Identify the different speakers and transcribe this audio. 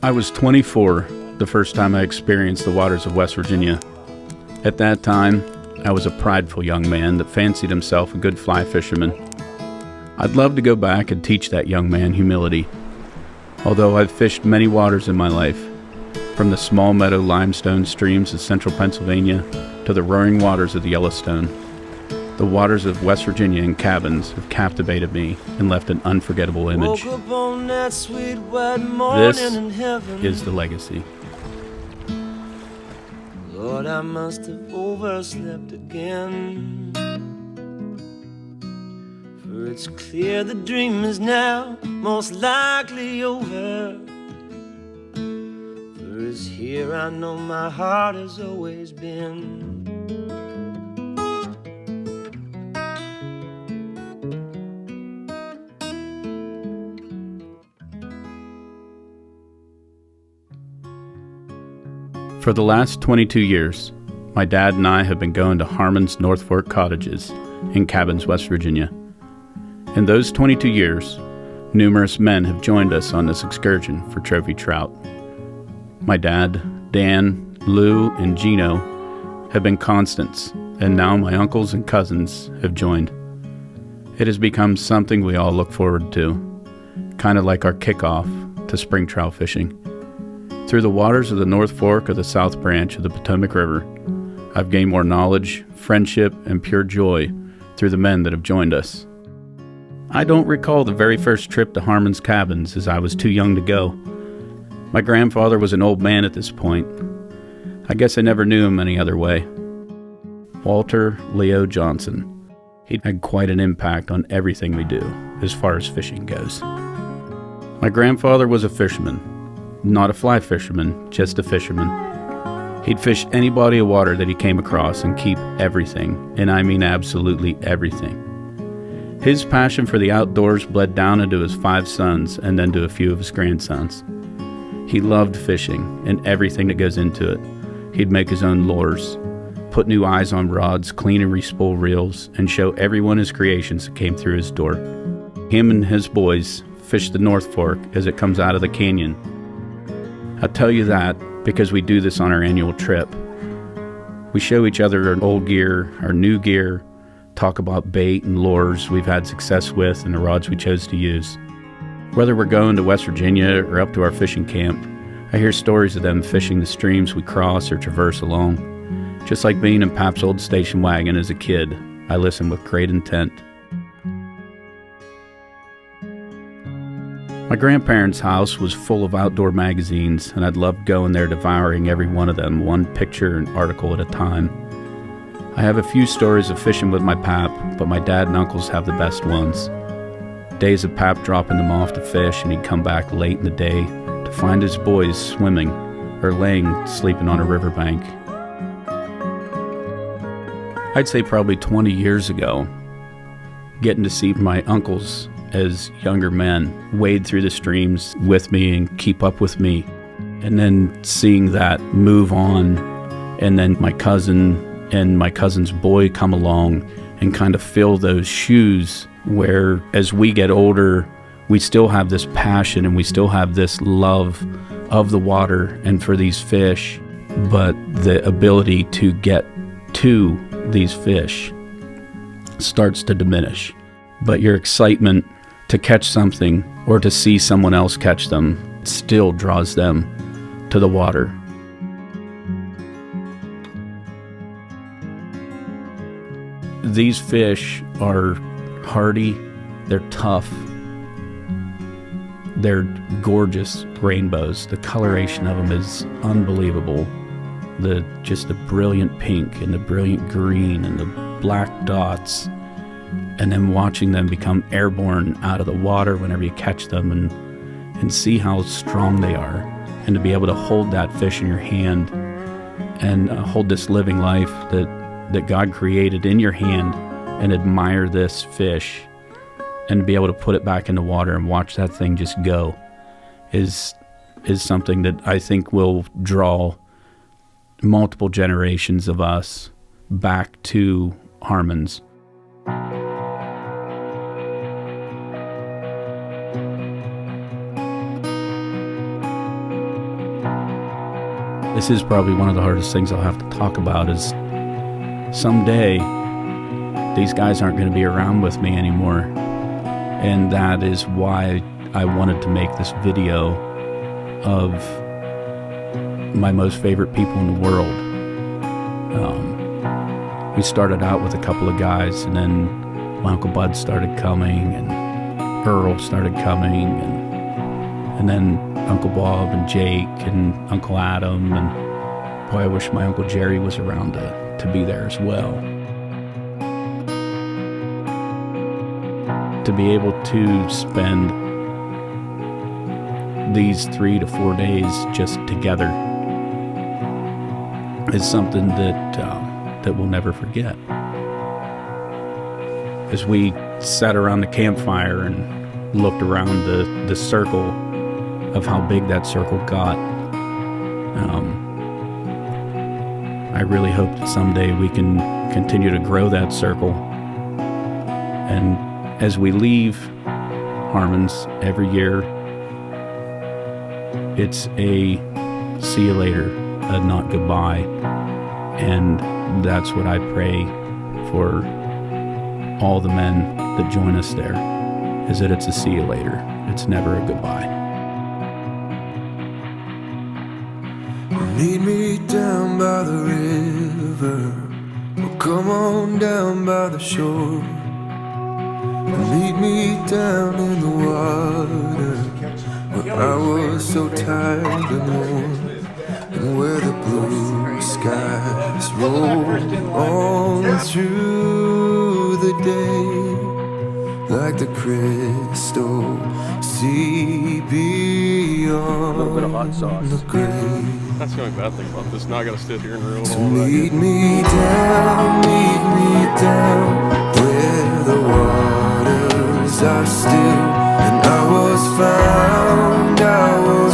Speaker 1: I was 24 the first time I experienced the waters of West Virginia. At that time, I was a prideful young man that fancied himself a good fly fisherman. I'd love to go back and teach that young man humility. Although I've fished many waters in my life, from the small meadow limestone streams of central Pennsylvania to the roaring waters of the Yellowstone, the waters of West Virginia and cabins have captivated me and left an unforgettable image. This is the legacy.
Speaker 2: Lord, I must have overslept again, for it's clear the dream is now most likely over. For it's here I know my heart has always been.
Speaker 1: For the last 22 years, my dad and I have been going to Harmon's North Fork cottages in Cabins, West Virginia. In those 22 years, numerous men have joined us on this excursion for trophy trout. My dad, Dan, Lou, and Gino have been constants, and now my uncles and cousins have joined. It has become something we all look forward to, kind of like our kickoff to spring trout fishing. Through the waters of the North Fork of the South Branch of the Potomac River, I've gained more knowledge, friendship, and pure joy through the men that have joined us. I don't recall the very first trip to Harmon's Cabins, as I was too young to go. My grandfather was an old man at this point. I guess I never knew him any other way. Walter Leo Johnson. He had quite an impact on everything we do, as far as fishing goes. My grandfather was a fisherman. Not a fly fisherman, just a fisherman. He'd fish any body of water that he came across and keep everything, and I mean absolutely everything. His passion for the outdoors bled down into his 5 sons and then to a few of his grandsons. He loved fishing and everything that goes into it. He'd make his own lures, put new eyes on rods, clean and re-spool reels, and show everyone his creations that came through his door. Him and his boys fished the North Fork as it comes out of the canyon. I'll tell you that because we do this on our annual trip. We show each other our old gear, our new gear, talk about bait and lures we've had success with and the rods we chose to use. Whether we're going to West Virginia or up to our fishing camp, I hear stories of them fishing the streams we cross or traverse along. Just like being in Pap's old station wagon as a kid, I listen with great intent. My grandparents' house was full of outdoor magazines, and I'd loved going there devouring every one of them, one picture and article at a time. I have a few stories of fishing with my pap, but my dad and uncles have the best ones. Days of pap dropping them off to fish, and he'd come back late in the day to find his boys swimming or laying sleeping on a riverbank. I'd say probably 20 years ago, getting to see my uncles as younger men wade through the streams with me and keep up with me, and then seeing that move on, and then my cousin and my cousin's boy come along and kind of fill those shoes where as we get older we still have this passion and we still have this love of the water and for these fish, but the ability to get to these fish starts to diminish. But your excitement to catch something or to see someone else catch them still draws them to the water. These fish are hardy, they're tough, they're gorgeous rainbows. The coloration of them is unbelievable. Just the brilliant pink and the brilliant green and the black dots, and then watching them become airborne out of the water whenever you catch them and see how strong they are, and to be able to hold that fish in your hand and hold this living life that God created in your hand and admire this fish and be able to put it back in the water and watch that thing just go is something that I think will draw multiple generations of us back to Harmon's. this is probably one of the hardest things I'll have to talk about, is someday these guys aren't going to be around with me anymore. And that is why I wanted to make this video of my most favorite people in the world. We started out with a couple of guys, and then my Uncle Bud started coming, and Earl started coming, and then Uncle Bob and Jake and Uncle Adam, and boy, I wish my Uncle Jerry was around to be there as well. To be able to spend these 3 to 4 days just together is something that we'll never forget. As we sat around the campfire and looked around the circle of how big that circle got, I really hope that someday we can continue to grow that circle. And as we leave Harmons every year, it's a see you later, a not goodbye. And that's what I pray for all the men that join us there, is that it's a see you later. It's never a goodbye.
Speaker 3: Meet me down by the river, or come on down by the shore. Meet me down in the water, where I was so tired and warm, and where the blue skies roll on through the day, like the crystal sea beyond the grave.
Speaker 4: That's the only bad thing about this. Now I gotta sit here and reel it
Speaker 3: So
Speaker 4: all back
Speaker 3: meet
Speaker 4: in.
Speaker 3: me down where the waters are still, and I was found, I was